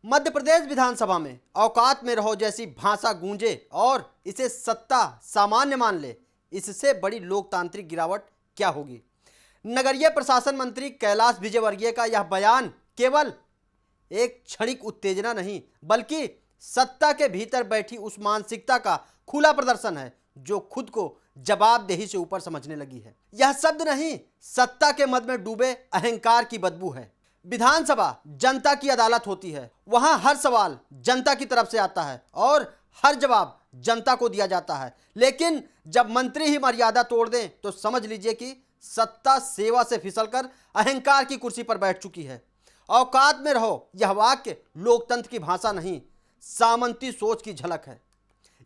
मध्य प्रदेश विधानसभा में औकात में रहो जैसी भाषा गूंजे और इसे सत्ता सामान्य मान ले, इससे बड़ी लोकतांत्रिक गिरावट क्या होगी। नगरीय प्रशासन मंत्री कैलाश विजयवर्गीय का यह बयान केवल एक क्षणिक उत्तेजना नहीं बल्कि सत्ता के भीतर बैठी उस मानसिकता का खुला प्रदर्शन है जो खुद को जवाबदेही से ऊपर समझने लगी है। यह शब्द नहीं, सत्ता के मद में डूबे अहंकार की बदबू है। विधानसभा जनता की अदालत होती है, वहां हर सवाल जनता की तरफ से आता है और हर जवाब जनता को दिया जाता है। लेकिन जब मंत्री ही मर्यादा तोड़ दें तो समझ लीजिए कि सत्ता सेवा से फिसलकर अहंकार की कुर्सी पर बैठ चुकी है। औकात में रहो यह वाक्य लोकतंत्र की भाषा नहीं, सामंती सोच की झलक है।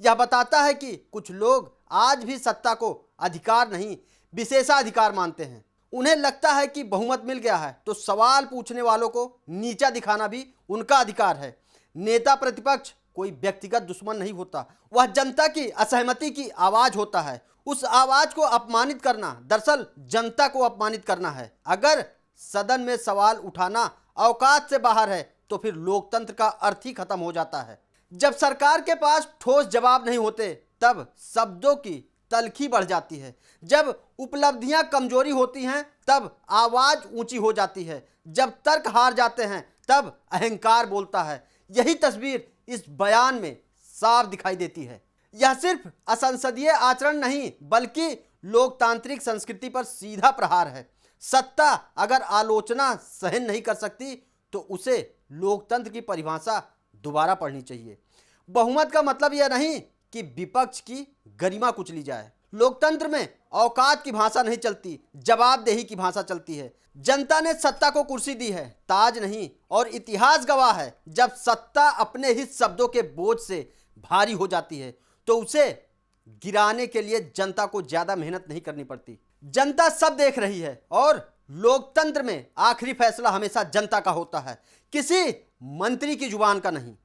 यह बताता है कि कुछ लोग आज भी सत्ता को अधिकार नहीं विशेषाधिकार मानते हैं। उन्हें लगता है कि बहुमत मिल गया है तो सवाल पूछने वालों को नीचा दिखाना भी उनका अधिकार है। नेता प्रतिपक्ष कोई व्यक्तिगत दुश्मन नहीं होता, वह जनता की असहमति की आवाज होता है। उस आवाज को अपमानित करना दरअसल जनता को अपमानित करना है। अगर सदन में सवाल उठाना औकात से बाहर है तो फिर लोकतंत्र का अर्थ ही खत्म हो जाता है। जब सरकार के पास ठोस जवाब नहीं होते तब शब्दों की तलखी बढ़ जाती है। जब उपलब्धियां कमजोरी होती हैं तब आवाज ऊंची हो जाती है। जब तर्क हार जाते हैं तब अहंकार बोलता है। यही तस्वीर इस बयान में साफ दिखाई देती है। यह सिर्फ असंसदीय आचरण नहीं बल्कि लोकतांत्रिक संस्कृति पर सीधा प्रहार है। सत्ता अगर आलोचना सहन नहीं कर सकती तो उसे लोकतंत्र की परिभाषा दोबारा पढ़नी चाहिए। बहुमत का मतलब यह नहीं कि विपक्ष की गरिमा कुचली जाए। लोकतंत्र में औकात की भाषा नहीं चलती, जवाबदेही की भाषा चलती है। जनता ने सत्ता को कुर्सी दी है, ताज नहीं, और इतिहास गवाह है जब सत्ता अपने ही शब्दों के बोझ से भारी हो जाती है तो उसे गिराने के लिए जनता को ज्यादा मेहनत नहीं करनी पड़ती। जनता सब देख रही है और लोकतंत्र में आखिरी फैसला हमेशा जनता का होता है, किसी मंत्री की जुबान का नहीं।